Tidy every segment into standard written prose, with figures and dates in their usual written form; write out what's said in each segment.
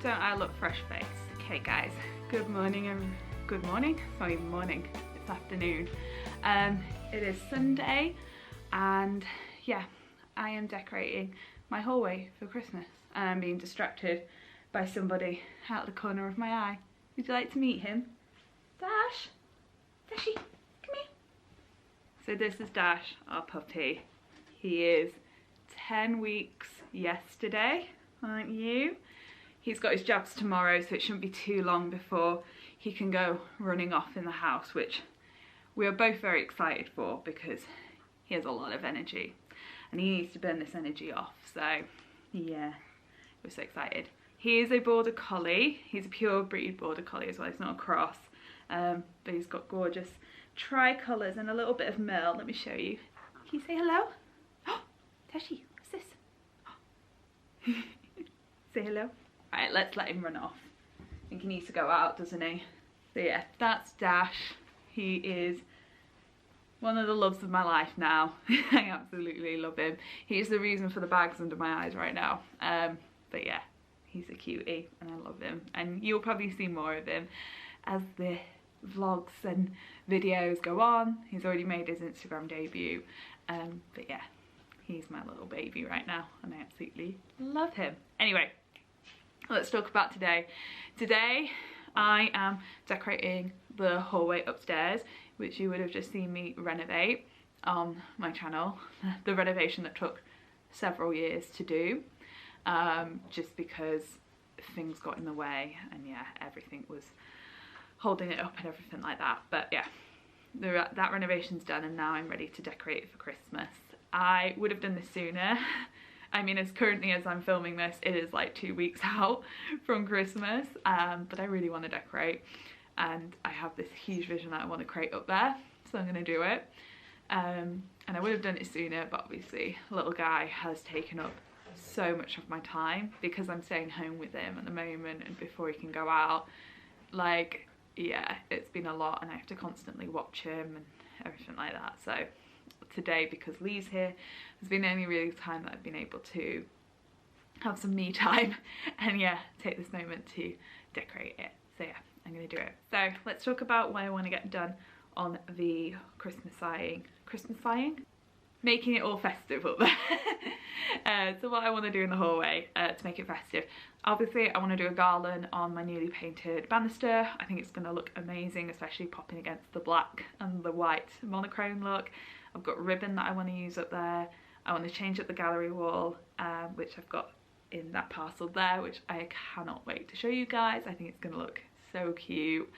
Don't I look fresh faced? Okay guys, good morning and good morning? It's not even morning, it's afternoon. It is Sunday and yeah, I am decorating my hallway for Christmas and I'm being distracted by somebody out the corner of my eye. Would you like to meet him? Dash? Dashy, come here. So this is Dash, our puppy. He is 10 weeks yesterday, aren't you? He's got his jabs tomorrow, so it shouldn't be too long before he can go running off in the house, which we are both very excited for because he has a lot of energy and he needs to burn this energy off. So yeah, we're so excited. He is a border collie. He's a pure breed border collie as well. He's not a cross, but he's got gorgeous tricolours and a little bit of merle. Let me show you. Can you say hello? Oh, Tashi, what's this? Oh. Say hello. Right, let's let him run off. I think he needs to go out, doesn't he? So yeah, that's Dash. He is one of the loves of my life now. I absolutely love him. He's the reason for the bags under my eyes right now. But yeah, he's a cutie and I love him. And you'll probably see more of him as the vlogs and videos go on. He's already made his Instagram debut. But yeah, he's my little baby right now and I absolutely love him. Anyway, let's talk about today. Today I am decorating the hallway upstairs, which you would have just seen me renovate on my channel. The renovation that took several years to do, just because things got in the way and yeah, everything was holding it up and everything like that. But yeah, that renovation's done and now I'm ready to decorate it for Christmas. I would have done this sooner. I mean, as currently as I'm filming this, it is like 2 weeks out from Christmas, but I really want to decorate and I have this huge vision that I want to create up there, so I'm going to do it. And I would have done it sooner, but obviously little guy has taken up so much of my time because I'm staying home with him at the moment and before he can go out, like, yeah, it's been a lot and I have to constantly watch him and everything like that. So today, because Lee's here, has been the only really time that I've been able to have some me time and yeah, take this moment to decorate it. So yeah, I'm gonna do it. So let's talk about what I want to get done on the Christmasifying, making it all festive up there. So what I want to do in the hallway to make it festive, obviously I want to do a garland on my newly painted banister. I think it's going to look amazing, especially popping against the black and the white monochrome look. I've got ribbon that I want to use up there. I want to change up the gallery wall, which I've got in that parcel there, which I cannot wait to show you guys. I think it's going to look so cute.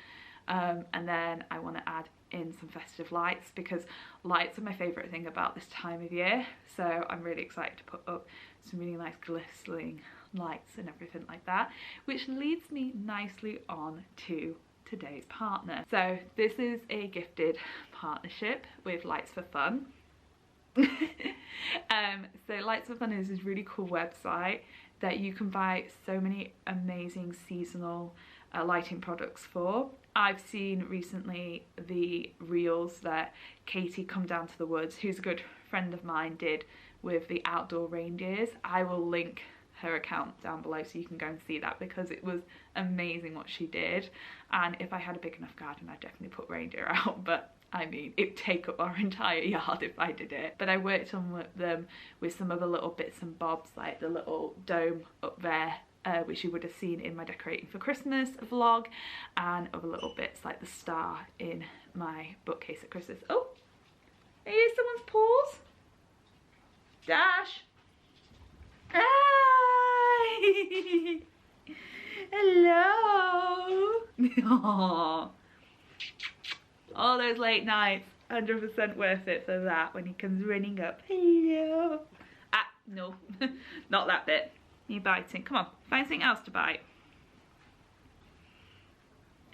And then I want to add in some festive lights because lights are my favourite thing about this time of year. So I'm really excited to put up some really nice glistening lights and everything like that, which leads me nicely on to today's partner. So this is a gifted partnership with Lights for Fun. So Lights for Fun is this really cool website that you can buy so many amazing seasonal lighting products for. I've seen recently the reels that Katie Come Down to the Woods, who's a good friend of mine, did with the outdoor reindeers. I will link her account down below so you can go and see that because it was amazing what she did. And if I had a big enough garden, I'd definitely put reindeer out, but I mean, it'd take up our entire yard if I did it. But I worked on them with some other little bits and bobs, like the little dome up there, which you would have seen in my decorating for Christmas vlog, and other little bits like the star in my bookcase at Christmas. Oh, here's someone's paws. Dash. Hi. Hello. Aww. All those late nights, 100% worth it for that when he comes running up. Hello. Ah, no, not that bit. You biting. Come on, find something else to bite.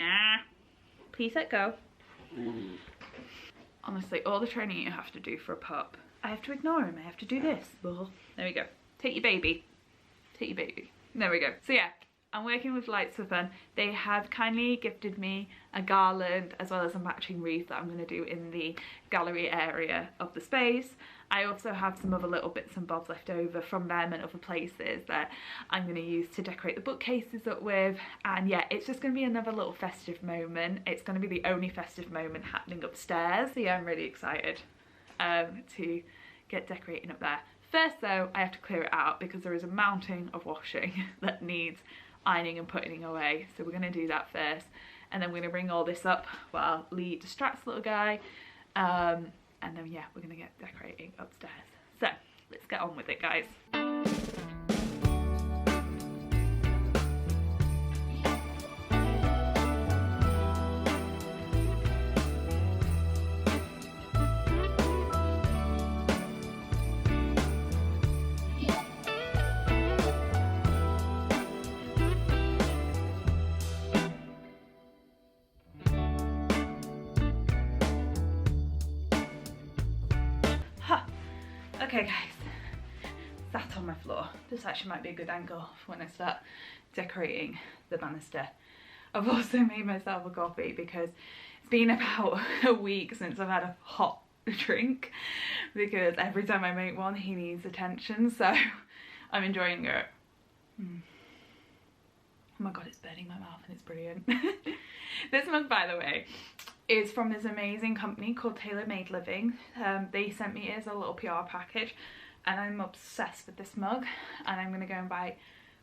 Ah, please let go. Honestly, all the training you have to do for a pup. I have to ignore him, I have to do this. There we go. Take your baby. Take your baby. There we go. So yeah, I'm working with Lights for Fun. They have kindly gifted me a garland as well as a matching wreath that I'm going to do in the gallery area of the space. I also have some other little bits and bobs left over from them and other places that I'm going to use to decorate the bookcases up with. And yeah, it's just going to be another little festive moment. It's going to be the only festive moment happening upstairs. So yeah, I'm really excited to get decorating up there. First though, I have to clear it out because there is a mountain of washing that needs ironing and putting away. So we're going to do that first, and then we're going to bring all this up while Lee distracts the little guy. And then yeah, we're going to get decorating upstairs. So let's get on with it, guys. Okay guys, sat on my floor. This actually might be a good angle for when I start decorating the banister. I've also made myself a coffee because it's been about a week since I've had a hot drink, because every time I make one he needs attention, so I'm enjoying it. Oh my god, it's burning my mouth and it's brilliant. This mug, by the way, is from this amazing company called Tailor Made Living. They sent me it as a little PR package, and I'm obsessed with this mug, and I'm gonna go and buy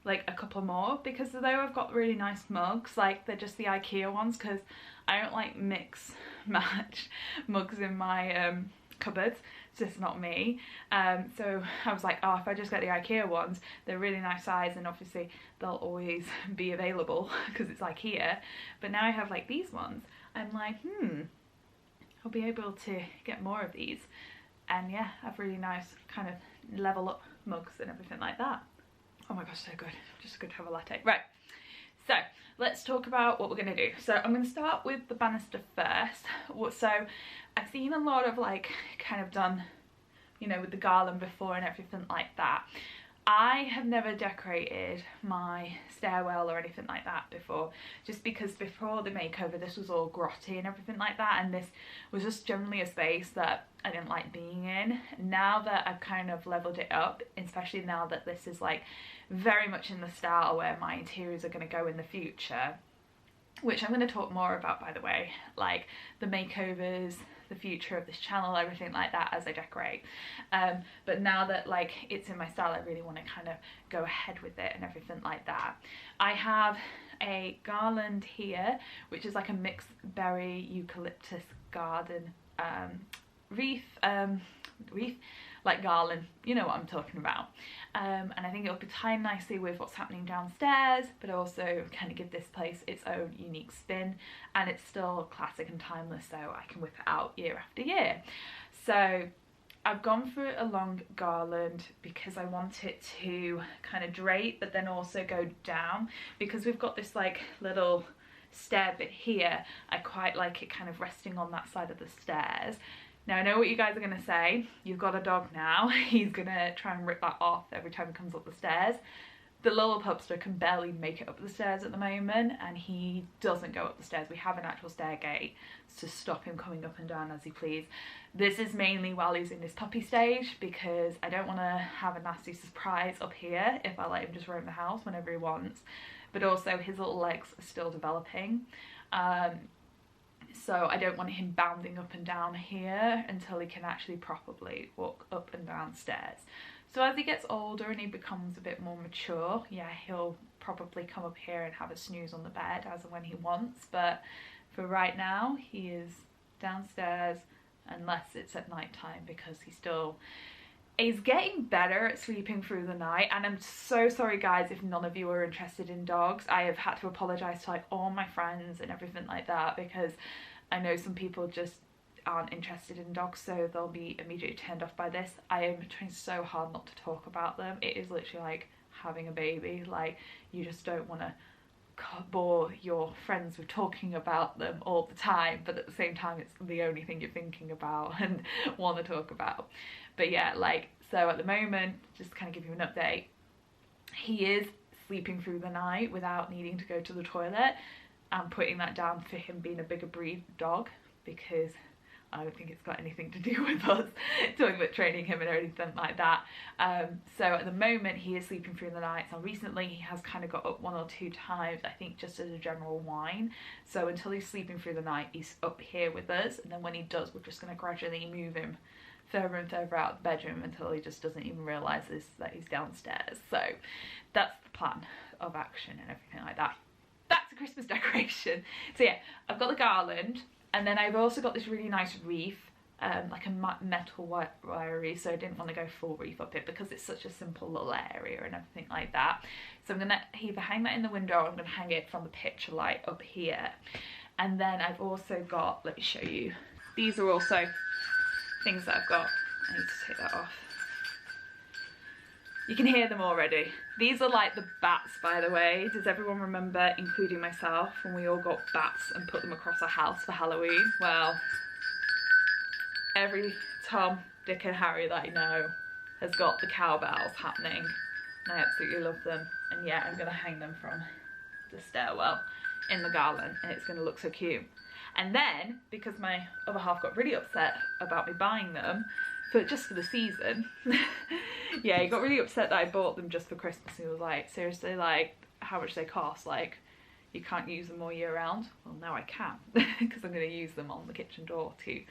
like a couple more, because though I've got really nice mugs, like they're just the IKEA ones, because I don't like mix match mugs in my cupboards. It's just not me. So I was like, oh, if I just get the IKEA ones, they're really nice size, and obviously they'll always be available because it's IKEA. But now I have like these ones, I'm like, I'll be able to get more of these, and yeah, have really nice kind of level up mugs and everything like that. Oh my gosh, so good. Just good to have a latte. Right, so let's talk about what we're gonna do. So I'm gonna start with the banister first. So I've seen a lot of like kind of done, you know, with the garland before and everything like that. I have never decorated my stairwell or anything like that before, just because before the makeover this was all grotty and everything like that, and this was just generally a space that I didn't like being in. Now that I've kind of leveled it up, especially now that this is like very much in the style where my interiors are going to go in the future, which I'm going to talk more about, by the way, like the makeovers, the future of this channel, everything like that as I decorate. But now that like it's in my style, I really want to kind of go ahead with it and everything like that. I have a garland here, which is like a mixed berry eucalyptus garden wreath like garland, you know what I'm talking about. And I think it'll be timed nicely with what's happening downstairs, but also kind of give this place its own unique spin, and it's still classic and timeless, so I can whip it out year after year. So I've gone for a long garland because I want it to kind of drape but then also go down, because we've got this like little stair bit here. I quite like it kind of resting on that side of the stairs. Now I know what you guys are going to say, you've got a dog now, he's going to try and rip that off every time he comes up the stairs. The little pupster can barely make it up the stairs at the moment, and he doesn't go up the stairs. We have an actual stair gate to stop him coming up and down as he please. This is mainly while he's in this puppy stage, because I don't want to have a nasty surprise up here if I let him just roam the house whenever he wants. But also his little legs are still developing. So I don't want him bounding up and down here until he can actually properly walk up and down stairs. So as he gets older and he becomes a bit more mature, yeah, he'll probably come up here and have a snooze on the bed as and when he wants. But for right now, he is downstairs unless it's at night time, because he's getting better at sleeping through the night. And I'm so sorry guys if none of you are interested in dogs. I have had to apologize to like all my friends and everything like that, because I know some people just aren't interested in dogs, so they'll be immediately turned off by this. I am trying so hard not to talk about them. It is literally like having a baby. Like, you just don't want to bore your friends with talking about them all the time, but at the same time it's the only thing you're thinking about and want to talk about. But yeah, like, so at the moment, just to kind of give you an update, he is sleeping through the night without needing to go to the toilet. I'm putting that down for him being a bigger breed dog, because I don't think it's got anything to do with us talking about training him and anything like that. So at the moment he is sleeping through the night. So recently he has kind of got up 1 or 2 times, I think just as a general whine. So until he's sleeping through the night, he's up here with us, and then when he does, we're just going to gradually move him further and further out of the bedroom until he just doesn't even realise that he's downstairs. So that's the plan of action and everything like that. Back to Christmas decoration. So yeah, I've got the garland, and then I've also got this really nice wreath, like a metal wire wreath, so I didn't want to go full wreath up it because it's such a simple little area and everything like that. So I'm going to either hang that in the window or I'm going to hang it from the picture light up here. And then I've also got, let me show you, these are also things that I've got. I need to take that off. You can hear them already. These are like the bats, by the way. Does everyone remember, including myself, when we all got bats and put them across our house for Halloween? Well, every Tom, Dick and Harry that I know has got the cowbells happening. And I absolutely love them. And yeah, I'm gonna hang them from the stairwell in the garland, and it's gonna look so cute. And then, because my other half got really upset about me buying them, just for the season, yeah, he got really upset that I bought them just for Christmas. He was like, seriously, like, how much they cost? Like, you can't use them all year round. Well, now I can, because I'm going to use them on the kitchen door to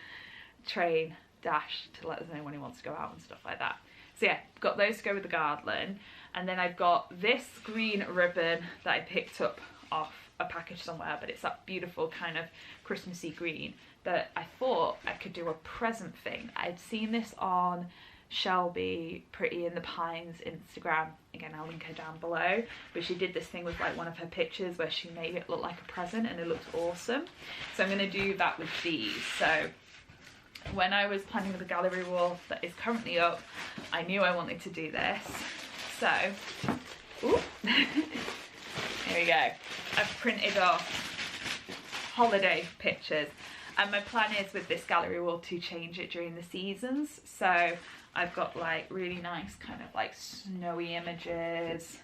train Dash to let us know when he wants to go out and stuff like that. So yeah, got those to go with the garland. And then I've got this green ribbon that I picked up off a package somewhere, but it's that beautiful kind of Christmassy green that I thought I could do a present thing. I'd seen this on Shelby Pretty in the Pines Instagram. Again, I'll link her down below. But she did this thing with like one of her pictures where she made it look like a present, and it looked awesome. So I'm going to do that with these. So when I was planning the gallery wall that is currently up, I knew I wanted to do this. So, ooh, here we go. I've printed off holiday pictures, and my plan is with this gallery wall to change it during the seasons. So I've got like really nice kind of like snowy images,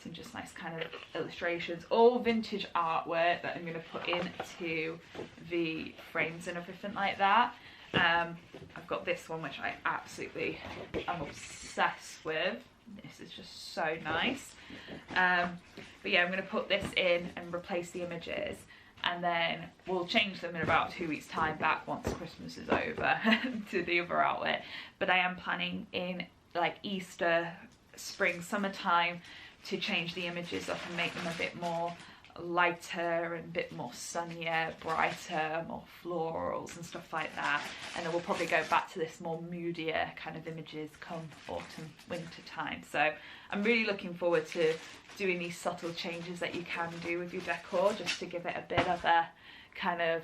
some just nice kind of illustrations, all vintage artwork that I'm going to put into the frames and everything like that. I've got this one which I absolutely am obsessed with. This is just so nice. But yeah, I'm going to put this in and replace the images, and then we'll change them in about 2 weeks time back once Christmas is over to the other outlet. But I am planning in like Easter, spring, summertime to change the images up and make them a bit more lighter and a bit more sunnier, brighter, more florals and stuff like that. And then we'll probably go back to this more moodier kind of images come autumn, winter time. So I'm really looking forward to doing these subtle changes that you can do with your decor, just to give it a bit of a kind of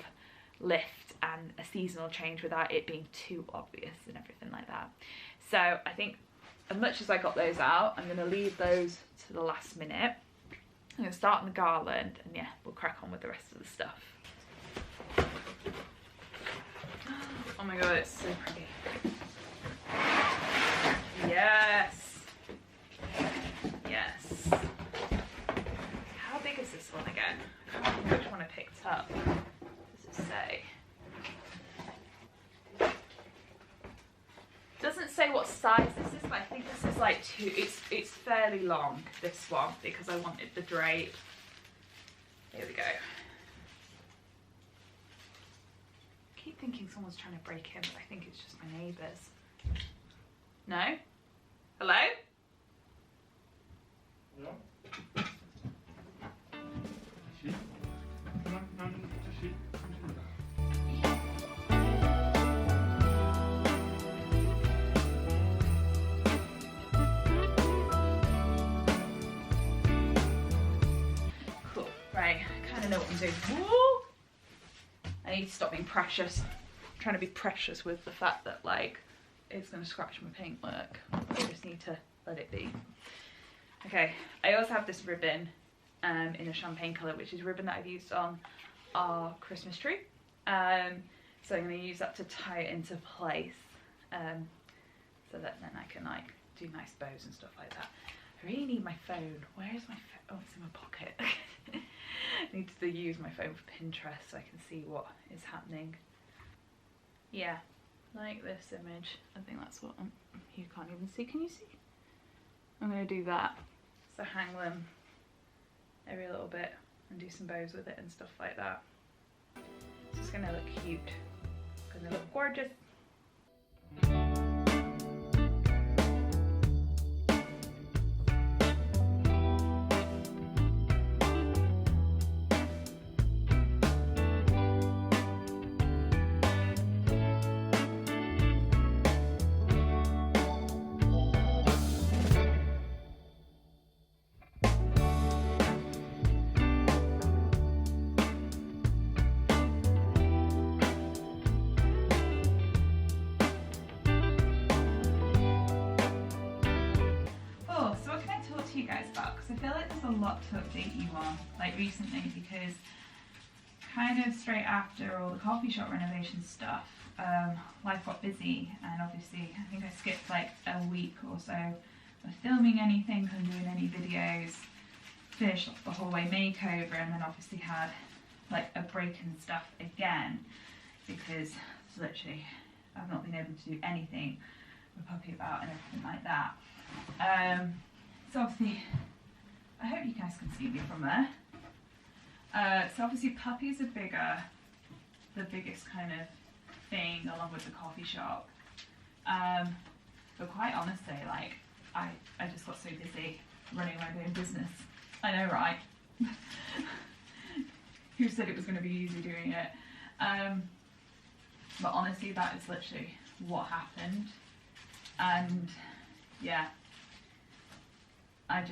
lift and a seasonal change without it being too obvious and everything like that. So I think as much as I got those out, I'm going to leave those to the last minute. I'm going to start on the garland, and yeah, we'll crack on with the rest of the stuff. Oh my god, it's so pretty. Yes! Yes. How big is this one again? I can't remember which one I picked up. What does it say? Doesn't say what size this is, but I think this is like it's fairly long, this one, because I wanted the drape. Here we go. I keep thinking someone's trying to break in, but I think it's just my neighbours. No? Hello? No. Right, I kind of know what I'm doing. Woo! I need to stop being precious. I'm trying to be precious with the fact that like it's going to scratch my paintwork. I just need to let it be. Okay, I also have this ribbon in a champagne colour, which is ribbon that I've used on our Christmas tree. So I'm going to use that to tie it into place, so that then I can like do nice bows and stuff like that. I really need my phone. Where is my phone? Oh, it's in my pocket. I need to use my phone for Pinterest so I can see what is happening. yeah, like this image. I think that's what you can't even see. Can you see? I'm going to do that. So hang them every little bit and do some bows with it and stuff like that. It's just going to look cute. It's going to look gorgeous. You guys about, because I feel like there's a lot to update you on, like recently, because kind of straight after all the coffee shop renovation stuff, life got busy, and obviously I think I skipped like a week or so of filming anything, couldn't doing any videos, finished off the hallway makeover, and then obviously had like a break and stuff again, because literally I've not been able to do anything with puppy about and everything like that. So obviously, I hope you guys can see me from there. So obviously puppies are the biggest kind of thing along with the coffee shop. But quite honestly, like, I just got so busy running my own business. I know, right? Who said it was going to be easy doing it? But honestly, that is literally what happened. And yeah. I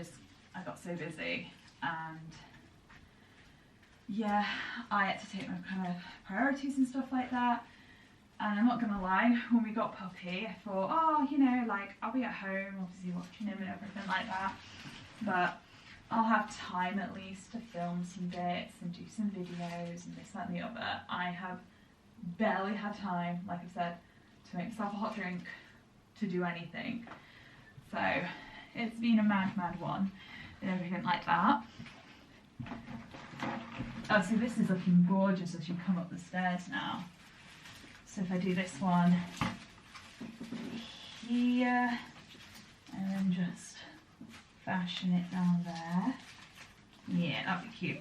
got so busy, and yeah, I had to take my kind of priorities and stuff like that. And I'm not gonna lie, when we got puppy, I thought, oh, you know, like, I'll be at home, obviously watching him and everything like that, but I'll have time at least to film some bits and do some videos and this, that and the other. I have barely had time, like I said, to make myself a hot drink, to do anything. So it's been a mad one and everything like that. Oh, so this is looking gorgeous as you come up the stairs now. So if I do this one here and then just fashion it down there. Yeah, that'd be cute.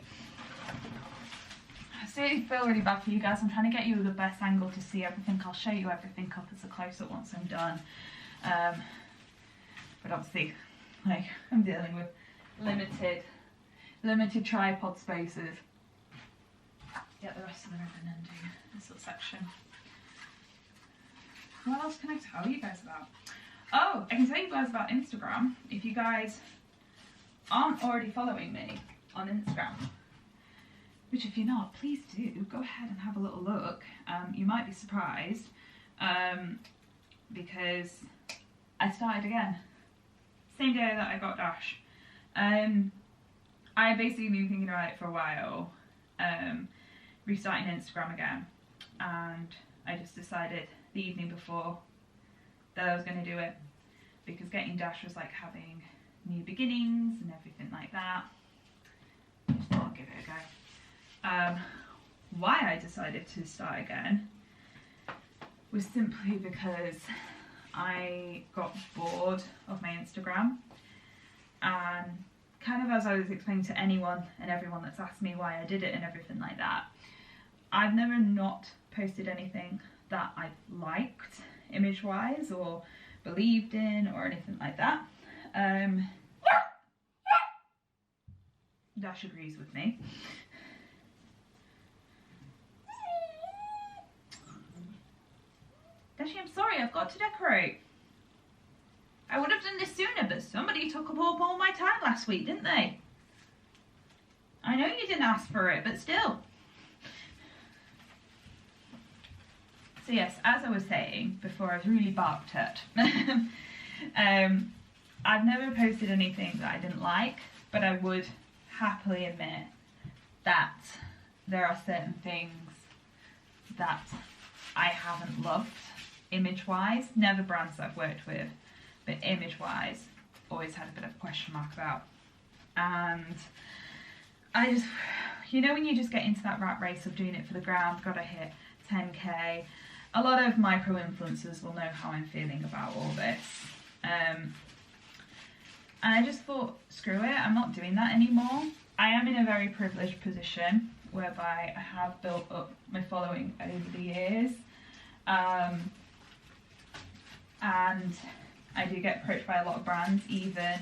I still feel really bad for you guys. I'm trying to get you the best angle to see everything. I'll show you everything up as a close-up once I'm done. But obviously, like, I'm dealing with limited tripod spaces. Get the rest of the ribbon and do this little section. What else can I tell you guys about? Oh, I can tell you guys about Instagram. If you guys aren't already following me on Instagram, which if you're not, please do, go ahead and have a little look. You might be surprised, because I started again. Same day that I got Dash. I basically been thinking about it for a while, restarting Instagram again, and I just decided the evening before that I was going to do it, because getting Dash was like having new beginnings and everything like that. I just thought I'd give it a go. Why I decided to start again was simply because I got bored of my Instagram, and kind of as I was explaining to anyone and everyone that's asked me why I did it and everything like that, I've never not posted anything that I liked image wise or believed in or anything like that. Dash agrees with me. Dashy, I'm sorry, I've got to decorate. I would have done this sooner, but somebody took up all my time last week, didn't they? I know you didn't ask for it, but still. So yes, as I was saying before, I was really barked at. I've never posted anything that I didn't like, but I would happily admit that there are certain things that I haven't loved image-wise. Never brands that I've worked with, but image-wise, always had a bit of a question mark about. And I just, you know, when you just get into that rat race of doing it for the gram, gotta hit 10k, a lot of micro-influencers will know how I'm feeling about all this. And I just thought, screw it, I'm not doing that anymore. I am in a very privileged position whereby I have built up my following over the years. And I do get approached by a lot of brands, even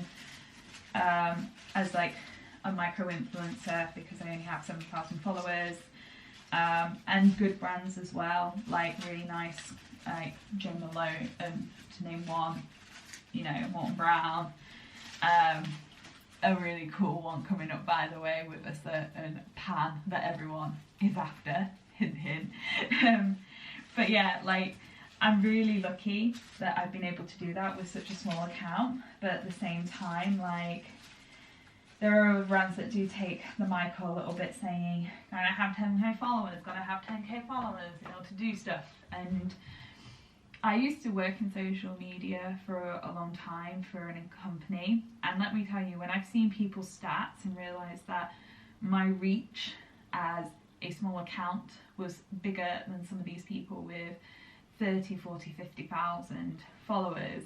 as like a micro-influencer, because I only have 7,000 followers. And good brands as well, like really nice, like Jo Malone, to name one, you know, Morton Brown. A really cool one coming up, by the way, with a certain pan that everyone is after, hint hint. But yeah, like, I'm really lucky that I've been able to do that with such a small account, but at the same time, like, there are brands that do take the mic a little bit, saying, gotta have 10k followers, gotta have 10k followers, you know, to do stuff. And I used to work in social media for a long time for a company, and let me tell you, when I've seen people's stats and realised that my reach as a small account was bigger than some of these people with 30, 40, 50,000 followers,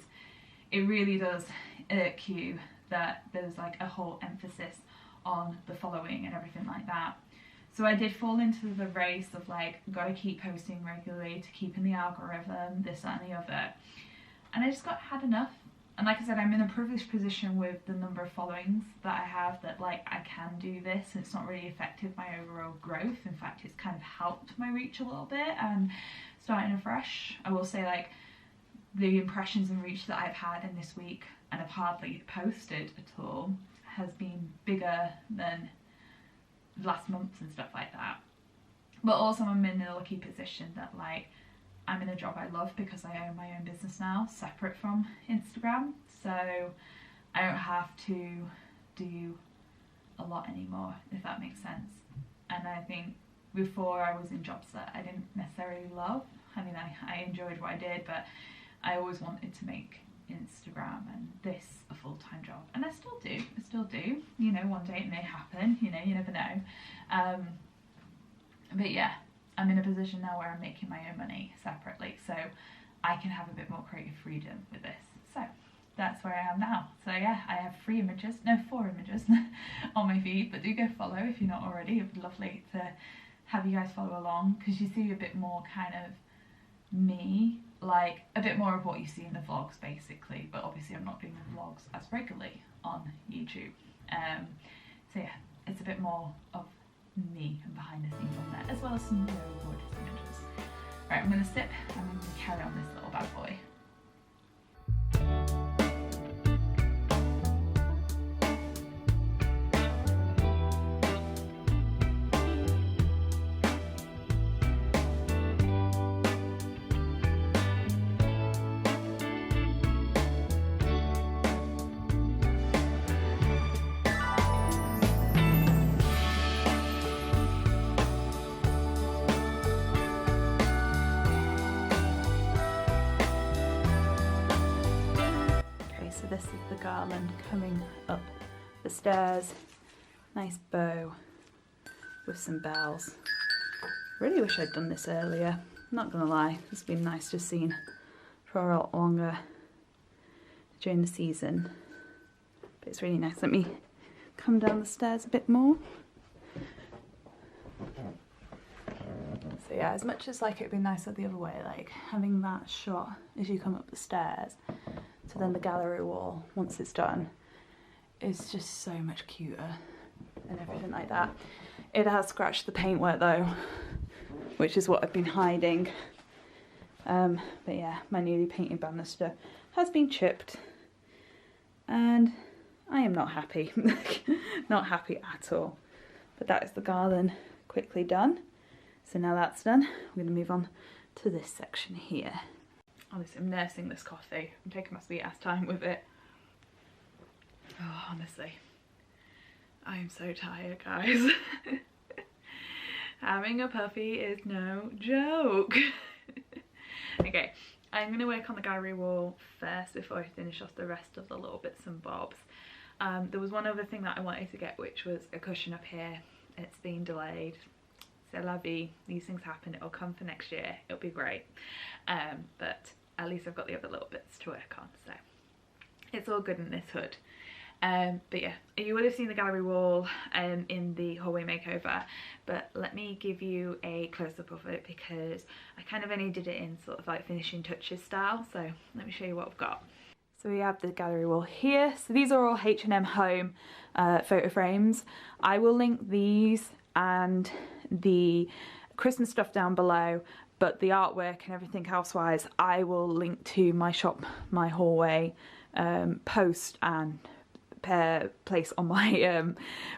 it really does irk you that there's like a whole emphasis on the following and everything like that. So I did fall into the race of like, gotta keep posting regularly to keep in the algorithm, this, that and the other. And I just had enough. And like I said, I'm in a privileged position with the number of followings that I have, that like I can do this. It's not really affected my overall growth. In fact, it's kind of helped my reach a little bit. And starting afresh, I will say, like, the impressions and reach that I've had in this week, and I've hardly posted at all, has been bigger than last month's and stuff like that. But also I'm in a lucky position that like I'm in a job I love, because I own my own business now, separate from Instagram, so I don't have to do a lot anymore, if that makes sense. And I think before I was in jobs that I didn't necessarily love. I mean, I enjoyed what I did, but I always wanted to make Instagram and this a full-time job, and I still do, you know, one day it may happen, you know, you never know. But yeah, I'm in a position now where I'm making my own money separately, so I can have a bit more creative freedom with this. So that's where I am now. So yeah, I have 4 images on my feed, but do go follow if you're not already. It would be lovely to have you guys follow along, because you see a bit more kind of me, like a bit more of what you see in the vlogs basically, but obviously I'm not doing the vlogs as regularly on YouTube. So yeah, it's a bit more of me and behind the scenes on there, as well as some very gorgeous images. Right, I'm going to sip and I'm going to carry on this little bad boy. This is the garland coming up the stairs. Nice bow with some bells. Really wish I'd done this earlier, not gonna lie. It's been nice just seeing for a lot longer during the season. But it's really nice. Let me come down the stairs a bit more. So yeah, as much as like it'd be nicer the other way, like having that shot as you come up the stairs, so then the gallery wall, once it's done, is just so much cuter and everything like that. It has scratched the paintwork though, which is what I've been hiding. But yeah, my newly painted banister has been chipped and I am not happy. Not happy at all. But that is the garland quickly done. So now that's done, we're going to move on to this section here. Honestly, I'm nursing this coffee. I'm taking my sweet ass time with it. Oh, honestly, I am so tired, guys. Having a puppy is no joke. Okay, I'm going to work on the gallery wall first before I finish off the rest of the little bits and bobs. There was one other thing that I wanted to get, which was a cushion up here. It's been delayed, c'est la vie, these things happen, it'll come for next year, it'll be great. But at least I've got the other little bits to work on, so it's all good in this hood. But yeah, you would have seen the gallery wall in the hallway makeover, but let me give you a close-up of it because I kind of only did it in sort of like finishing touches style, so let me show you what I've got. So we have the gallery wall here. So these are all H&M Home photo frames. I will link these and the Christmas stuff down below, but the artwork and everything else wise I will link to my shop, my hallway post and place on my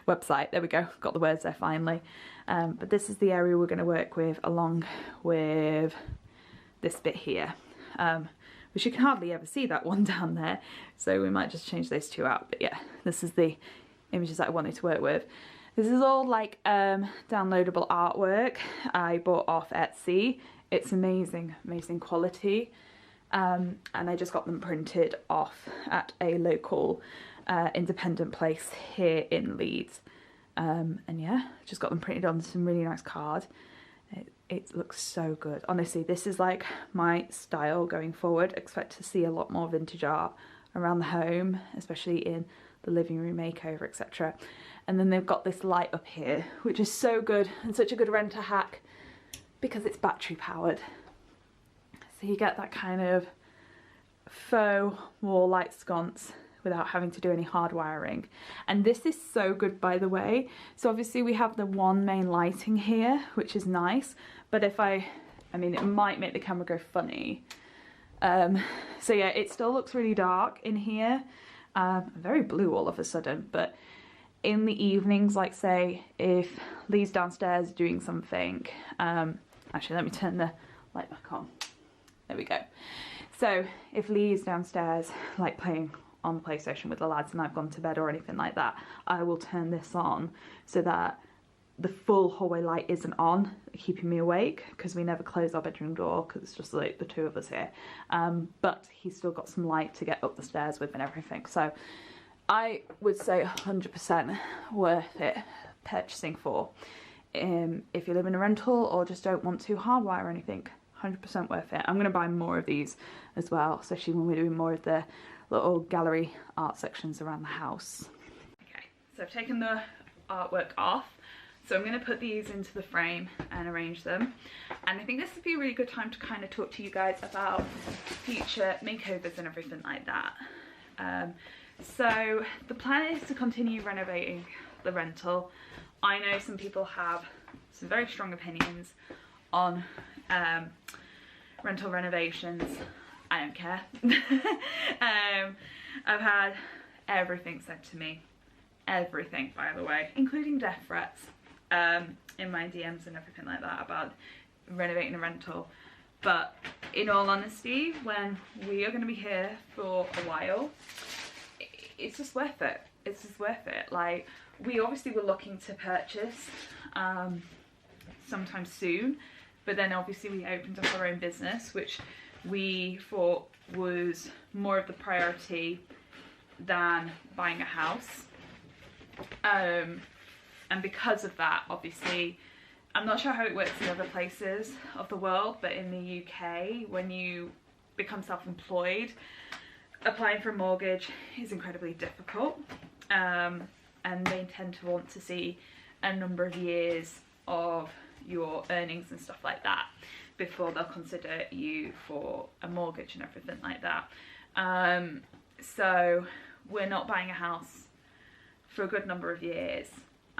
website. There we go, got the words there finally. But this is the area we're going to work with along with this bit here, which you can hardly ever see that one down there, so we might just change those two out. But yeah, this is the images that I wanted to work with. This is all like downloadable artwork I bought off Etsy. It's amazing, amazing quality. And I just got them printed off at a local independent place here in Leeds. And yeah, just got them printed on some really nice card. It looks so good. Honestly, this is like my style going forward. Expect to see a lot more vintage art around the home, especially in the living room makeover, etc. And then they've got this light up here, which is so good and such a good renter hack because it's battery powered. So you get that kind of faux wall light sconce without having to do any hard wiring. And this is so good, by the way. So obviously we have the one main lighting here, which is nice, but if I mean, it might make the camera go funny. So yeah, it still looks really dark in here. Very blue all of a sudden, but in the evenings, like say if Lee's downstairs doing something, actually let me turn the light back on. There we go. So if Lee's downstairs like playing on the PlayStation with the lads and I've gone to bed or anything like that, I will turn this on so that the full hallway light isn't on, keeping me awake, because we never close our bedroom door because it's just like the two of us here. But he's still got some light to get up the stairs with and everything. So I would say 100% worth it purchasing for. If you live in a rental or just don't want to hardwire or anything, 100% worth it. I'm going to buy more of these as well, especially when we're doing more of the little gallery art sections around the house. Okay, so I've taken the artwork off. So I'm going to put these into the frame and arrange them. And I think this would be a really good time to kind of talk to you guys about future makeovers and everything like that. So the plan is to continue renovating the rental. I know some people have some very strong opinions on rental renovations. I don't care. I've had everything said to me. Everything, by the way, including death threats in my DMs and everything like that about renovating a rental. But in all honesty, when we are going to be here for a while, it's just worth it. It's just worth it. Like, we obviously were looking to purchase sometime soon, but then obviously we opened up our own business, which we thought was more of the priority than buying a house. And because of that, obviously, I'm not sure how it works in other places of the world, but in the UK, when you become self-employed, applying for a mortgage is incredibly difficult. And they tend to want to see a number of years of your earnings and stuff like that before they'll consider you for a mortgage and everything like that. So we're not buying a house for a good number of years,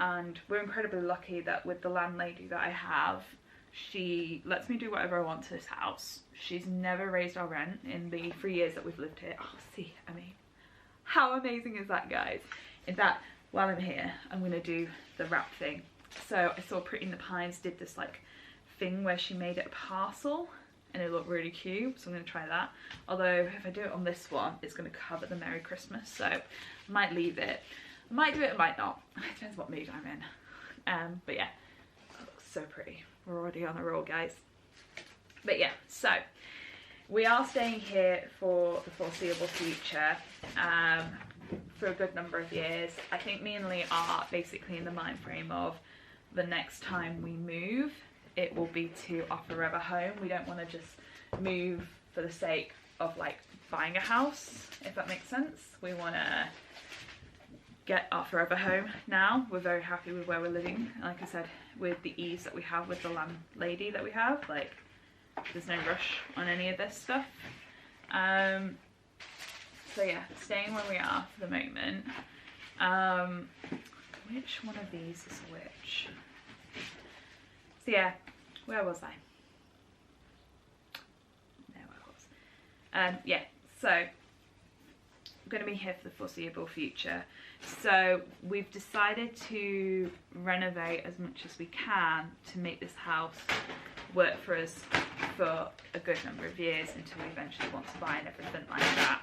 and we're incredibly lucky that with the landlady that I have, she lets me do whatever I want to this house. She's never raised our rent in the 3 years that we've lived here. Oh, see, I mean, how amazing is that, guys? In fact, while I'm here, I'm gonna do the wrap thing. So I saw Pretty in the Pines did this like thing where she made it a parcel and it looked really cute, so I'm gonna try that. Although if I do it on this one, it's gonna cover the Merry Christmas, so I might leave it. I might do it, I might not. It depends what mood I'm in. But yeah, that looks so pretty. We're already on a roll, guys. But yeah, so we are staying here for the foreseeable future, for a good number of years. I think me and Lee are basically in the mind frame of the next time we move, it will be to our forever home. We don't want to just move for the sake of like buying a house, if that makes sense. We want to get our forever home now. We're very happy with where we're living. Like I said, with the ease that we have with the landlady that we have, like there's no rush on any of this stuff. So yeah, staying where we are for the moment. Which one of these is which? So yeah, where was I? There I was. Yeah, so I'm going to be here for the foreseeable future. So we've decided to renovate as much as we can to make this house work for us for a good number of years until we eventually want to buy and everything like that.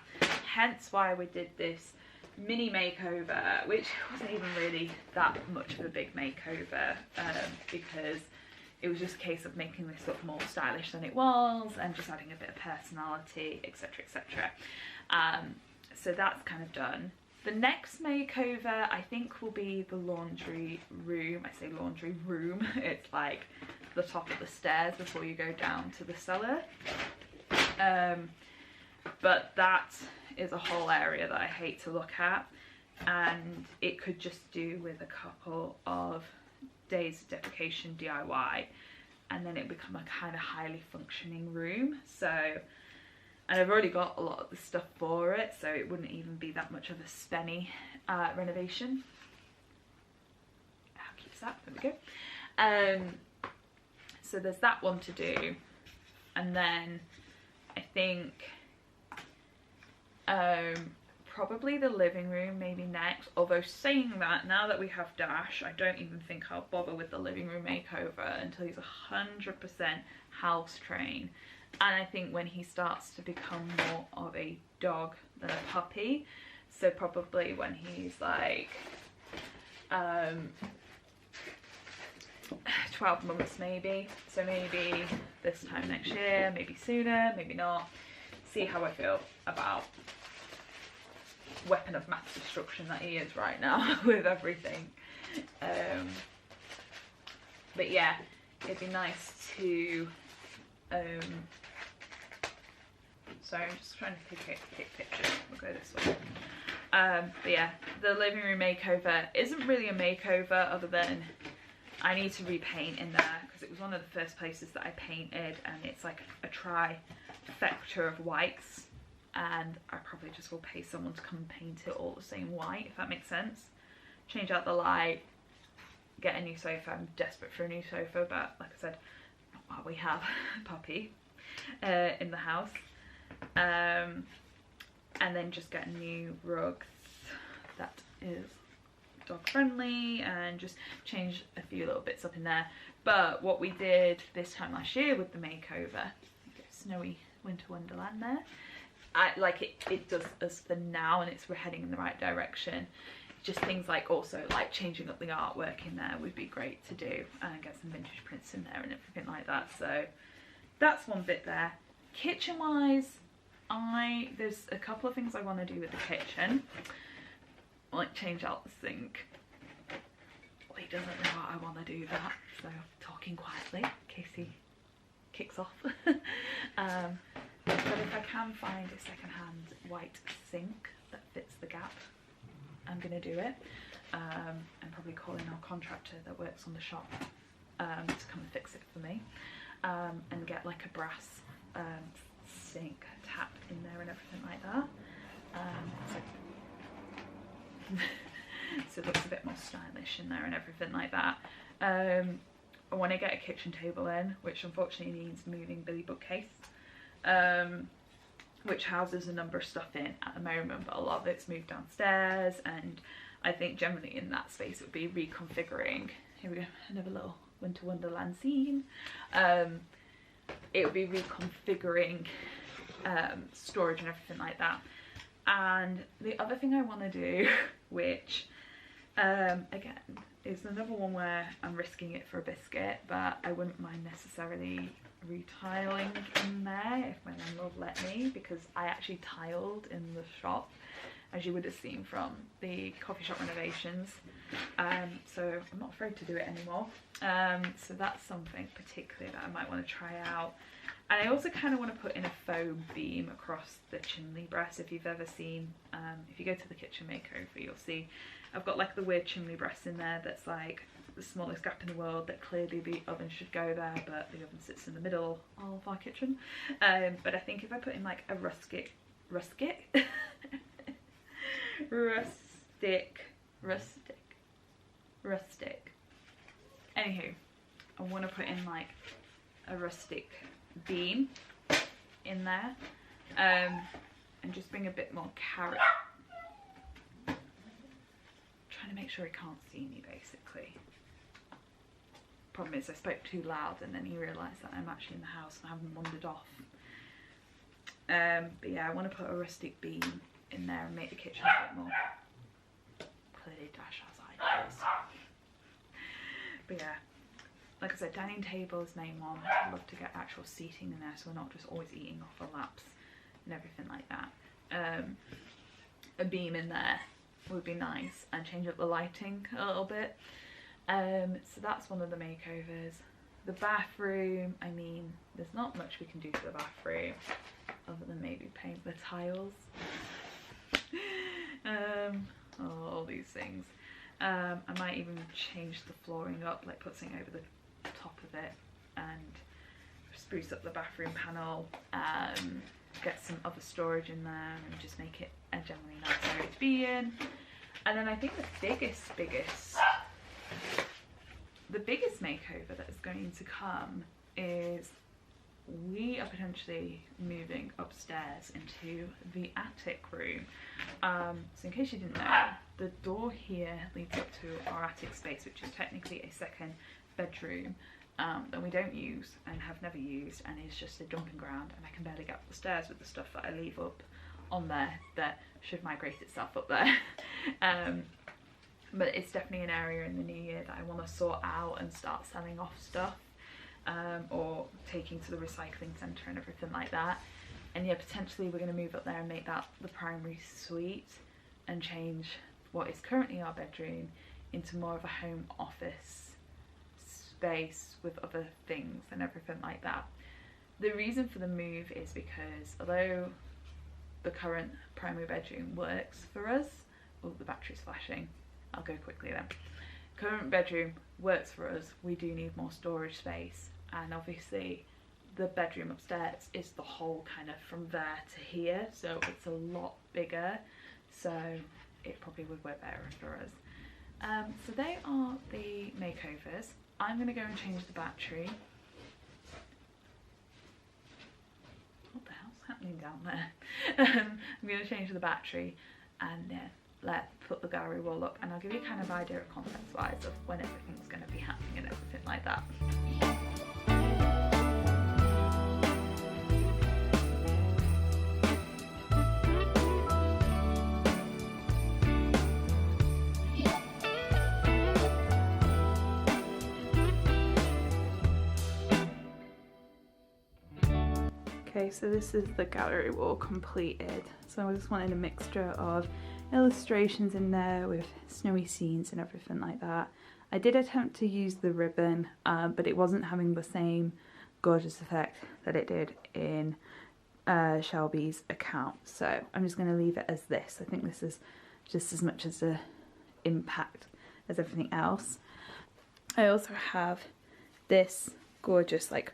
Hence why we did this mini makeover, which wasn't even really that much of a big makeover, because it was just a case of making this look more stylish than it was and just adding a bit of personality, etc, etc. So that's kind of done. The next makeover I think will be the laundry room. I say laundry room, it's like the top of the stairs before you go down to the cellar. But that is a whole area that I hate to look at, and it could just do with a couple of days of decoration DIY, and then it become a kind of highly functioning room. So, and I've already got a lot of the stuff for it, so it wouldn't even be that much of a spenny renovation. How cute is that? There we go. So there's that one to do, and then I think probably the living room maybe next. Although saying that, now that we have Dash, I don't even think I'll bother with the living room makeover until he's 100% house trained. And I think when he starts to become more of a dog than a puppy, so probably when he's like 12 months maybe, so maybe this time next year, maybe sooner, maybe not. See how I feel about weapon of mass destruction that he is right now with everything. But yeah, it'd be nice to sorry, I'm just trying to pick pictures. We'll go this way. But yeah, the living room makeover isn't really a makeover other than I need to repaint in there because it was one of the first places that I painted, and it's like a trifecta of whites, and I probably just will pay someone to come and paint it all the same white, if that makes sense. Change out the light, get a new sofa. I'm desperate for a new sofa, but like I said, not while we have a puppy in the house. And then just get new rugs that is dog friendly, and just change a few little bits up in there. But what we did this time last year with the makeover, snowy winter wonderland there, it does us for now, and we're heading in the right direction. Just things like also like changing up the artwork in there would be great to do, and get some vintage prints in there and everything like that. So that's one bit there. Kitchen wise, there's a couple of things I want to do with the kitchen, like change out the sink. Well, he doesn't know I want to do that, so I'm talking quietly in case he kicks off. But if I can find a second-hand white sink that fits the gap, I'm going to do it. And probably call in our contractor that works on the shop to come and fix it for me, and get like a brass sink tap in there and everything like that. So it looks a bit more stylish in there and everything like that. I want to get a kitchen table in, which unfortunately means moving Billy bookcase, which houses a number of stuff in at the moment, but a lot of it's moved downstairs, and I think generally in that space it would be reconfiguring. Here we go, another little winter wonderland scene. It would be reconfiguring storage and everything like that. And the other thing I want to do, which again is another one where I'm risking it for a biscuit, but I wouldn't mind necessarily retiling in there if my landlord let me, because I actually tiled in the shop, as you would have seen from the coffee shop renovations. so I'm not afraid to do it anymore. So that's something particularly that I might want to try out. And I also kind of want to put in a foam beam across the chimney breast. If you've ever seen, if you go to the kitchen makeover, you'll see I've got like the weird chimney breast in there that's like the smallest gap in the world, that clearly the oven should go there, but the oven sits in the middle of our kitchen. But I think if I put in like a rustic anywho, I want to put in like a rustic beam in there, and just bring a bit more carrot. Trying to make sure he can't see me, basically. Problem is I spoke too loud and then he realised that I'm actually in the house and I haven't wandered off. But yeah, I want to put a rustic beam in there and make the kitchen a bit more clearly dash as I was. But yeah, like I said, dining table is main one. I'd love to get actual seating in there so we're not just always eating off our laps and everything like that. A beam in there would be nice, and change up the lighting a little bit. So that's one of the makeovers. The bathroom, I mean, there's not much we can do to the bathroom other than maybe paint the tiles. All these things. I might even change the flooring up, like put something over the top of it and spruce up the bathroom panel, get some other storage in there and just make it a generally nice area to be in. And then I think the biggest makeover that is going to come is we are potentially moving upstairs into the attic room. So in case you didn't know, the door here leads up to our attic space, which is technically a second bedroom that we don't use and have never used, and is just a dumping ground, and I can barely get up the stairs with the stuff that I leave up on there that should migrate itself up there. But it's definitely an area in the new year that I want to sort out and start selling off stuff, or taking to the recycling centre and everything like that. And yeah, potentially we're going to move up there and make that the primary suite and change what is currently our bedroom into more of a home office space with other things and everything like that. The reason for the move is because although the current primary bedroom works for us, oh, the battery's flashing, I'll go quickly then. Current bedroom works for us, we do need more storage space, and obviously the bedroom upstairs is the whole kind of from there to here, so it's a lot bigger, so it probably would work better for us. So they are the makeovers. I'm going to go and change the battery. What the hell's happening down there? I'm going to change the battery and put the gallery wall up, and I'll give you kind of idea of context wise of when everything's going to be happening and everything like that. Okay, so this is the gallery wall completed. So I just wanted a mixture of illustrations in there with snowy scenes and everything like that. I did attempt to use the ribbon, but it wasn't having the same gorgeous effect that it did in Shelby's account. So I'm just going to leave it as this. I think this is just as much as an impact as everything else. I also have this gorgeous like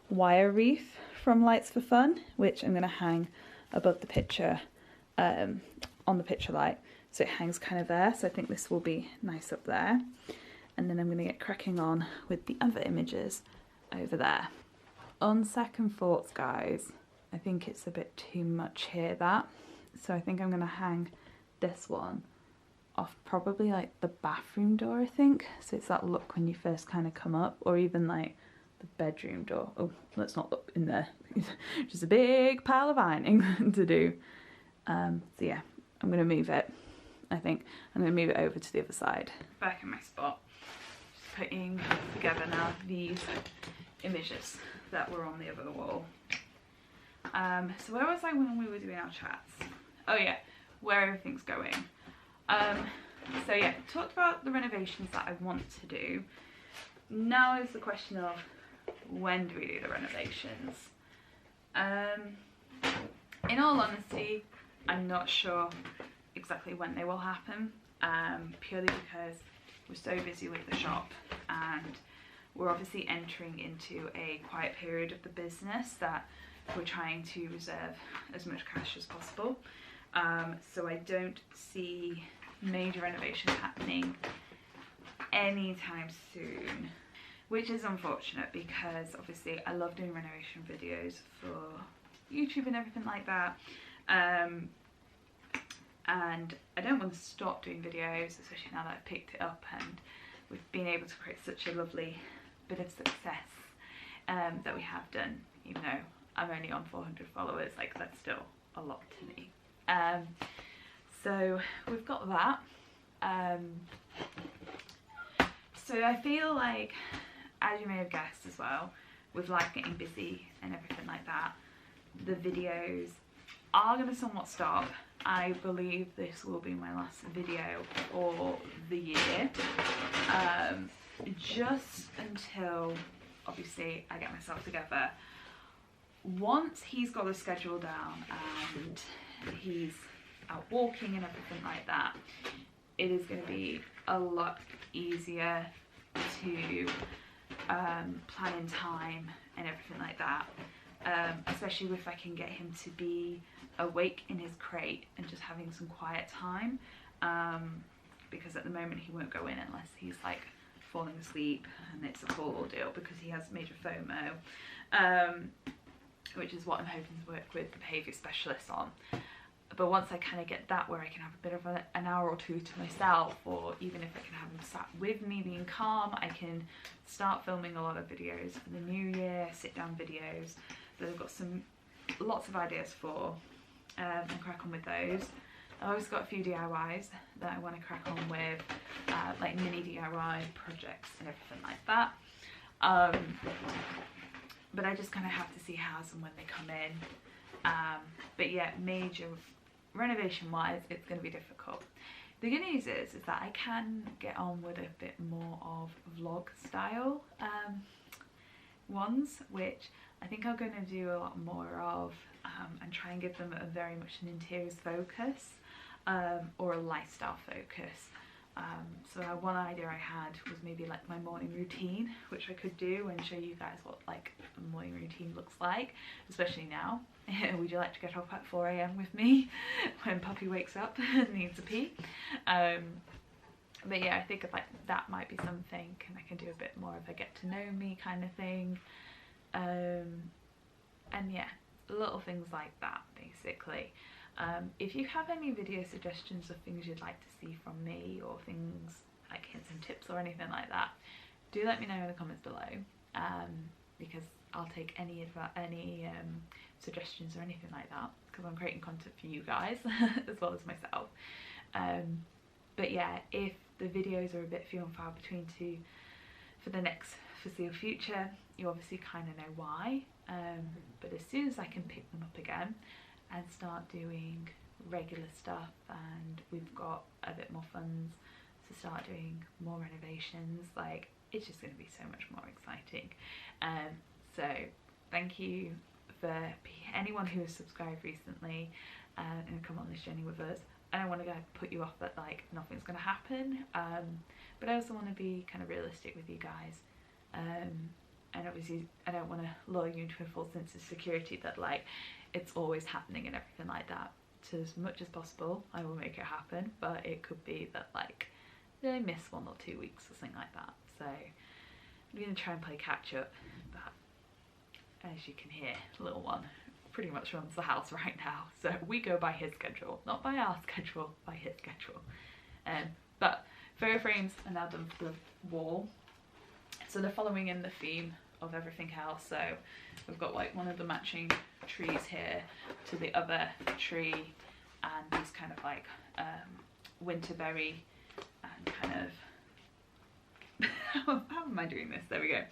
wire wreath from Lights for Fun, which I'm going to hang above the picture, on the picture light, so it hangs kind of there. So I think this will be nice up there, and then I'm going to get cracking on with the other images over there. On second thoughts, guys, I think it's a bit too much here, so I think I'm going to hang this one off probably like the bathroom door, I think, so it's that look when you first kind of come up, or even like the bedroom door. Oh, let's not look in there. Just a big pile of ironing to do. So yeah, I'm going to move it. I think I'm going to move it over to the other side. Back in my spot. Just putting together now these images that were on the other wall. So where was I when we were doing our chats? Oh yeah, where everything's going. So yeah, talked about the renovations that I want to do. Now is the question of, when do we do the renovations? In all honesty, I'm not sure exactly when they will happen, purely because we're so busy with the shop, and we're obviously entering into a quiet period of the business that we're trying to reserve as much cash as possible. So I don't see major renovations happening anytime soon, which is unfortunate because obviously I love doing renovation videos for YouTube and everything like that. And I don't want to stop doing videos, especially now that I've picked it up and we've been able to create such a lovely bit of success that we have done, even though I'm only on 400 followers. Like, that's still a lot to me. So we've got that. So I feel like, as you may have guessed as well, with life getting busy and everything like that, the videos are going to somewhat stop. I believe this will be my last video for the year, just until obviously I get myself together. Once he's got the schedule down and he's out walking and everything like that, it is going to be a lot easier to plan in time and everything like that, especially if I can get him to be awake in his crate and just having some quiet time, because at the moment he won't go in unless he's like falling asleep, and it's a full ordeal because he has major FOMO, which is what I'm hoping to work with the behaviour specialist on. But once I kind of get that, where I can have a bit of an hour or two to myself, or even if I can have him sat with me being calm, I can start filming a lot of videos for the new year, sit down videos that I've got lots of ideas for, and crack on with those. I've always got a few DIYs that I want to crack on with, like mini DIY projects and everything like that. But I just kind of have to see how and when they come in. But yeah, major renovation wise, it's going to be difficult. The good news is that I can get on with a bit more of vlog style ones, which I think I'm going to do a lot more of, and try and give them a very much an interiors focus, or a lifestyle focus. So one idea I had was maybe like my morning routine, which I could do and show you guys what like a morning routine looks like, especially now. Would you like to get up at 4 AM with me when puppy wakes up and needs a pee? But yeah, I think like that might be something, and I can do a bit more of a get to know me kind of thing. And yeah, little things like that basically. If you have any video suggestions of things you'd like to see from me, or things like hints and tips or anything like that, do let me know in the comments below, because I'll take any suggestions or anything like that, because I'm creating content for you guys as well as myself. But yeah, if the videos are a bit few and far between for the next foreseeable future, you obviously kind of know why. But as soon as I can pick them up again and start doing regular stuff, and we've got a bit more funds to start doing more renovations, like, it's just going to be so much more exciting. So thank you for anyone who has subscribed recently and come on this journey with us. I don't want to put you off that like nothing's going to happen, but I also want to be kind of realistic with you guys, and obviously I don't want to lull you into a false sense of security that like it's always happening and everything like that. So as much as possible I will make it happen, but it could be that like I miss 1 or 2 weeks or something like that. So I'm going to try and play catch up, but as you can hear, little one pretty much runs the house right now, so we go by his schedule, not by our schedule, by his schedule. But photo frames are now done for the wall, so they're following in the theme of everything else. So we've got like one of the matching trees here to the other tree, and these kind of like winterberry and kind of how am I doing this? There we go,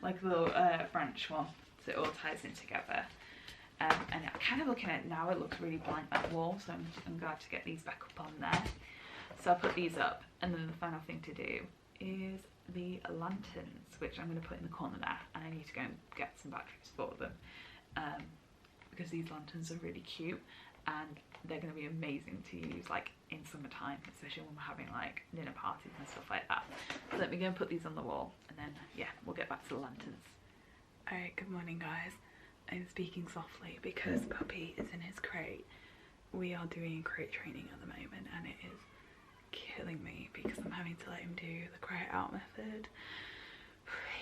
like a little branch one, so it all ties in together. And kind of looking at it now, it looks really blank, that wall, so I'm glad to get these back up on there. So I'll put these up, and then the final thing to do is the lanterns, which I'm going to put in the corner there, and I need to go and get some batteries for them, because these lanterns are really cute and they're going to be amazing to use like in summertime, especially when we're having like dinner parties and stuff like that. So let me go and put these on the wall, and then yeah, we'll get back to the lanterns. Alright, good morning guys. I'm speaking softly because puppy is in his crate. We are doing crate training at the moment and it is killing me because I'm having to let him do the crate out method.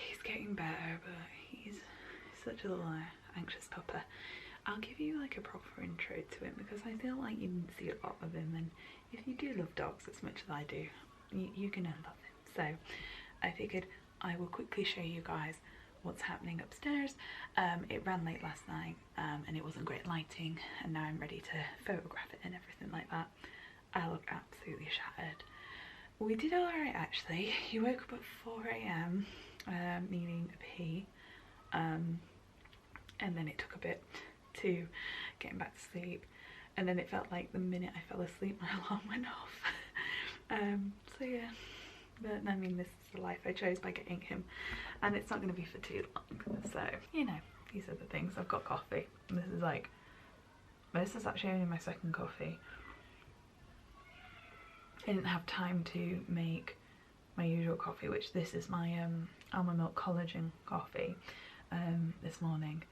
He's getting better, but he's such a little anxious pupper. I'll give you like a proper intro to him because I feel like you can see a lot of him, and if you do love dogs as much as I do, you're gonna love him. So I figured I will quickly show you guys what's happening upstairs. It ran late last night and it wasn't great lighting, and now I'm ready to photograph it and everything like that. I look absolutely shattered. We did alright actually. He woke up at 4 AM needing a pee, and then it took a bit to get him back to sleep, and then it felt like the minute I fell asleep my alarm went off. So yeah, but I mean, this is the life I chose by getting him, and it's not going to be for too long, so you know, these are the things. I've got coffee, and this is actually only my second coffee. I didn't have time to make my usual coffee, which this is my almond milk collagen coffee this morning.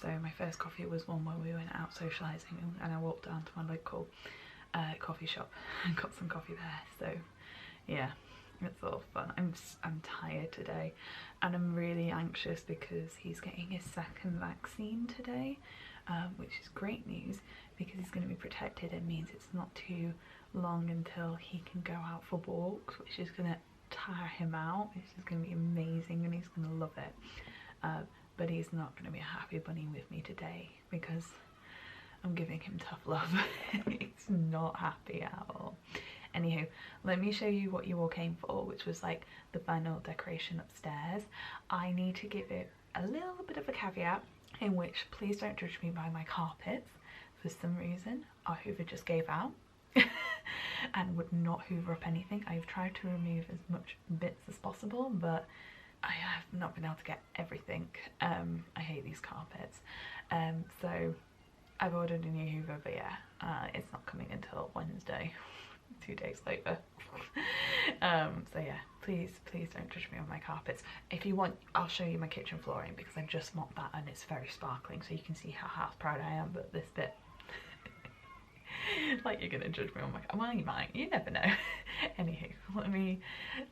So my first coffee was one where we went out socialising, and I walked down to my local coffee shop and got some coffee there. So yeah, it's all fun. I'm tired today, and I'm really anxious because he's getting his second vaccine today, which is great news because he's going to be protected. It means it's not too long until he can go out for walks, which is going to tire him out. This is going to be amazing and he's going to love it. But he's not going to be a happy bunny with me today because I'm giving him tough love. He's not happy at all. Anywho, let me show you what you all came for, which was like the final decoration upstairs. I need to give it a little bit of a caveat, in which please don't judge me by my carpets. For some reason our hoover just gave out and would not hoover up anything. I've tried to remove as much bits as possible, but I have not been able to get everything. I hate these carpets. So I've ordered a new hoover, but yeah, it's not coming until Wednesday, 2 days later. So yeah, please don't judge me on my carpets. If you want, I'll show you my kitchen flooring because I just mopped that and it's very sparkling, so you can see how house proud I am. But this bit, like, you're gonna judge me on my, well, you might, you never know. Anywho,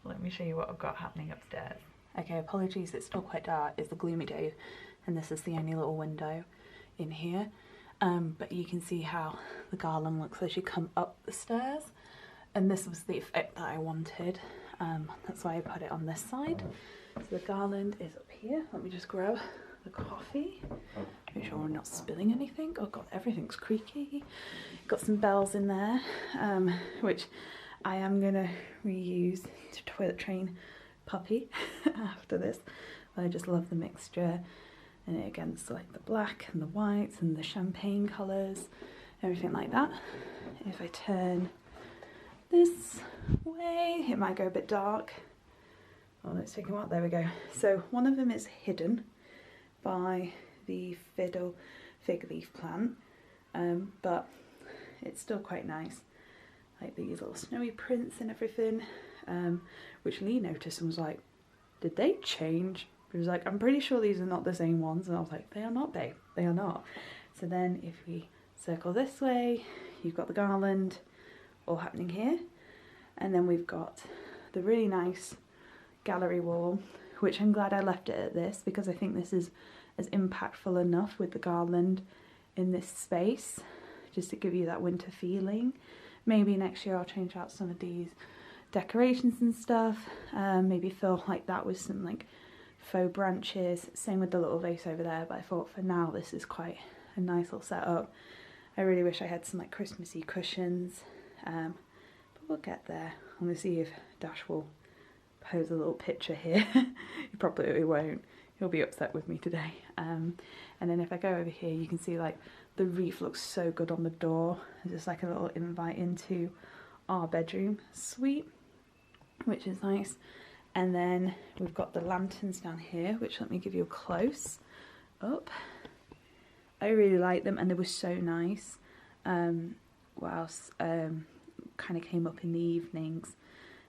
let me show you what I've got happening upstairs. Okay, apologies, it's still quite dark. It's a gloomy day and this is the only little window in here, but you can see how the garland looks as you come up the stairs, and this was the effect that I wanted. That's why I put it on this side. So the garland is up here. Let me just grab the coffee, make sure we're not spilling anything. Oh god, everything's creaky. Got some bells in there, which I am gonna reuse to toilet train puppy after this. But I just love the mixture, and it against like the black and the whites and the champagne colours, everything like that. If I turn this way, it might go a bit dark. Oh, let's take them out. There we go. So one of them is hidden by the fig leaf plant, but it's still quite nice. Like these little snowy prints and everything, which Lee noticed and was like, did they change? He was like, I'm pretty sure these are not the same ones. And I was like, they are not, babe, they are not. So then if we circle this way, you've got the garland all happening here, and then we've got the really nice gallery wall, which I'm glad I left it at this because I think this is as impactful enough with the garland in this space, just to give you that winter feeling. Maybe next year I'll change out some of these decorations and stuff, maybe fill like that with some like faux branches, same with the little vase over there, but I thought for now this is quite a nice little setup. I really wish I had some like Christmassy cushions, but we'll get there. I'm gonna see if Dash will pose a little picture here. He probably won't, he'll be upset with me today. And then if I go over here, you can see like the wreath looks so good on the door. It's just like a little invite into our bedroom suite, which is nice. And then we've got the lanterns down here, which let me give you a close up. I really like them, and they were so nice. Whilst kind of came up in the evenings,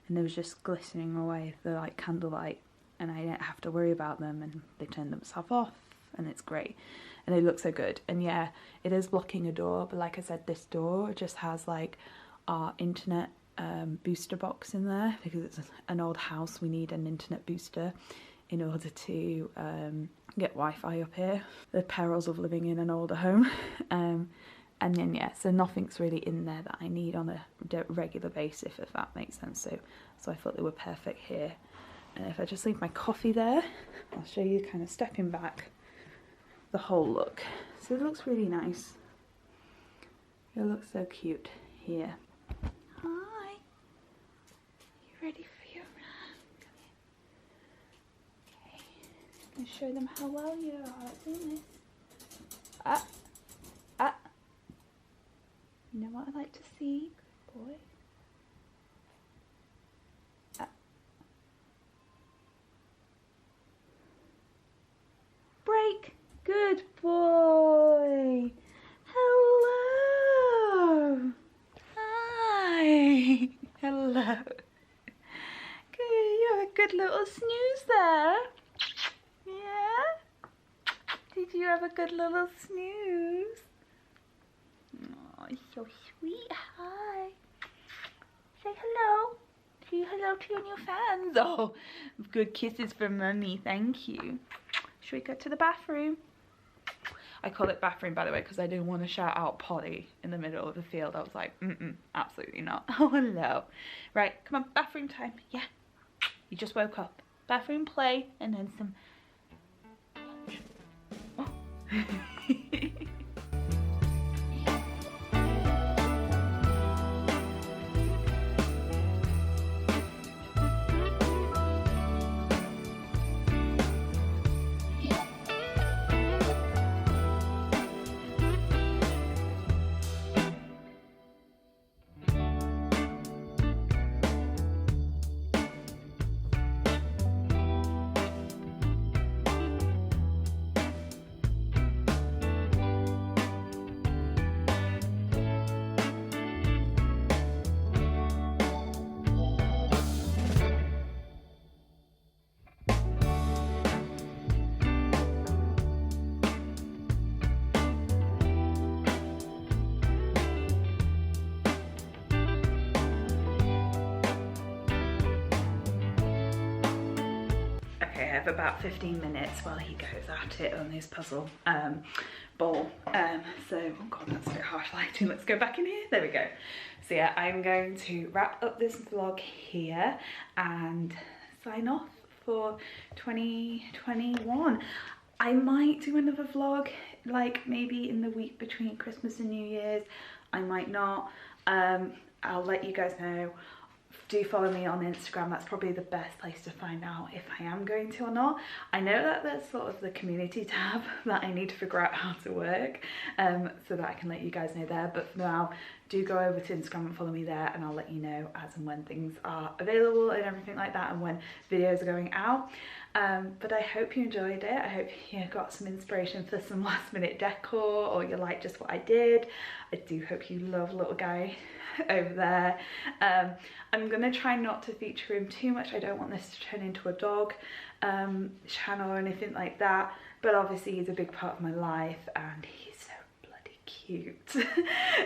and they was just glistening away the like candlelight, and I didn't have to worry about them, and they turned themselves off, and it's great, and they look so good. And yeah, it is blocking a door, but like I said, this door just has like our internet booster box in there, because it's an old house. We need an internet booster in order to get Wi-Fi up here. The perils of living in an older home. And then yeah, so nothing's really in there that I need on a regular basis, if that makes sense. So I thought they were perfect here. And if I just leave my coffee there, I'll show you kind of stepping back the whole look. So it looks really nice. It looks so cute here. Hi. You ready for your run? Okay. I'm gonna show them how well you are at doing this. You know what I like to see? Good boy. Break. Good boy. Hello. Hi. Hello. Good. You have a good little snooze there. Yeah? Did you have a good little snooze? Oh, so sweet. Hi. Say hello. Say hello to your new fans. Oh, good kisses from Mummy. Thank you. Should we go to the bathroom? I call it bathroom, by the way, because I didn't want to shout out Polly in the middle of the field. I was like, absolutely not. Oh, hello. Right, come on, bathroom time. Yeah. You just woke up. Bathroom play, and then some lunch. Oh. Okay, I have about 15 minutes while he goes at it on his puzzle ball. So, oh god, that's a bit harsh lighting. Let's go back in here. There we go. So yeah, I'm going to wrap up this vlog here and sign off for 2021. I might do another vlog, like maybe in the week between Christmas and New Year's. I might not. I'll let you guys know. Do follow me on Instagram. That's probably the best place to find out if I am going to or not. I know that there's sort of the community tab that I need to figure out how to work, so that I can let you guys know there. But for now, do go over to Instagram and follow me there, and I'll let you know as and when things are available and everything like that, and when videos are going out. But I hope you enjoyed it. I hope you got some inspiration for some last minute decor, or you like just what I did. I do hope you love little guy over there. I'm gonna try not to feature him too much. I don't want this to turn into a dog channel or anything like that, but obviously he's a big part of my life and he's so bloody cute.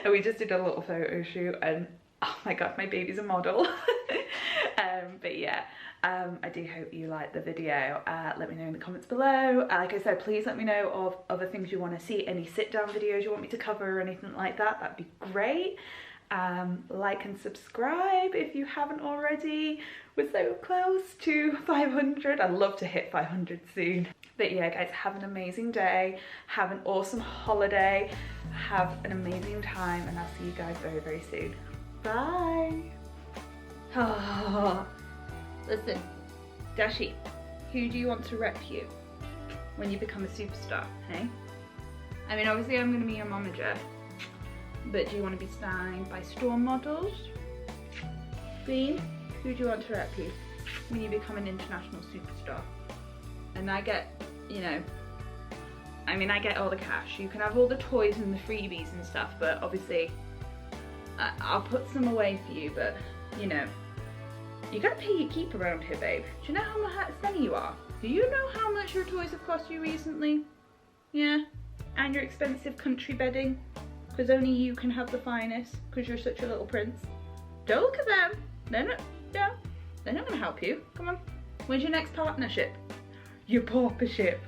And we just did a little photo shoot, and oh my god, my baby's a model. But yeah, I do hope you liked the video. Let me know in the comments below. Like I said, please let me know of other things you want to see, any sit down videos you want me to cover or anything like that. That'd be great. Like and subscribe if you haven't already. We're so close to 500. I'd love to hit 500 soon. But yeah guys, have an amazing day, have an awesome holiday, have an amazing time, and I'll see you guys very, very soon. Bye. Oh, listen, Dashi, who do you want to rep you when you become a superstar, hey? I mean, obviously I'm going to be your momager, but do you want to be signed by store models Bean, who do you want to rep you when you become an international superstar? And I get, you know, I mean, I get all the cash. You can have all the toys and the freebies and stuff, but obviously I'll put some away for you, but you know, you gotta pay your keep around here, babe. Do you know how much money you are? Do you know how much your toys have cost you recently? Yeah, and your expensive country bedding, because only you can have the finest, because you're such a little prince. Don't look at them. They're not gonna help you. Come on. When's your next partnership? Your paupership.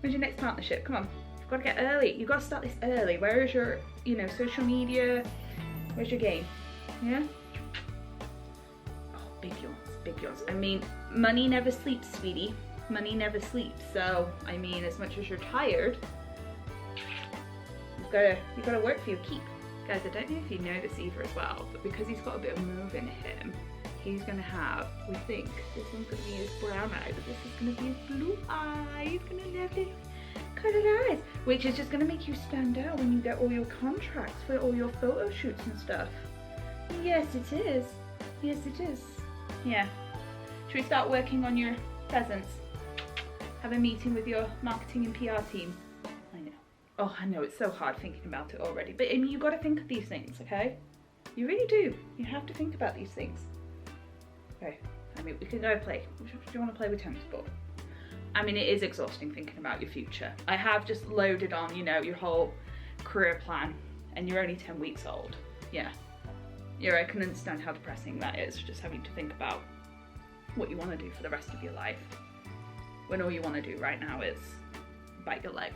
When's your next partnership? Come on. You've got to get early. You've got to start this early. Where is your, you know, social media? Where's your game? Yeah? Oh, big yawns, big yawns. I mean, money never sleeps, sweetie. Money never sleeps. So, I mean, as much as you're tired, you've got to work for your keep. Guys, I don't know if you know this either as well, but because he's got a bit of move in him, he's going to have, we think, this one's going to be his brown eye, but this is going to be his blue eye. He's going to have little coloured eyes, which is just going to make you stand out when you get all your contracts for all your photo shoots and stuff. Yes, it is. Yes, it is. Yeah. Should we start working on your presents? Have a meeting with your marketing and PR team? I know. Oh, I know, it's so hard thinking about it already. But I mean, you've got to think of these things, okay? You really do. You have to think about these things. Okay, I mean, we can go play. Do you want to play with tennis ball? I mean, it is exhausting thinking about your future. I have just loaded on, you know, your whole career plan, and you're only 10 weeks old. Yeah. Yeah, I can understand how depressing that is, just having to think about what you want to do for the rest of your life, when all you want to do right now is bite your leg.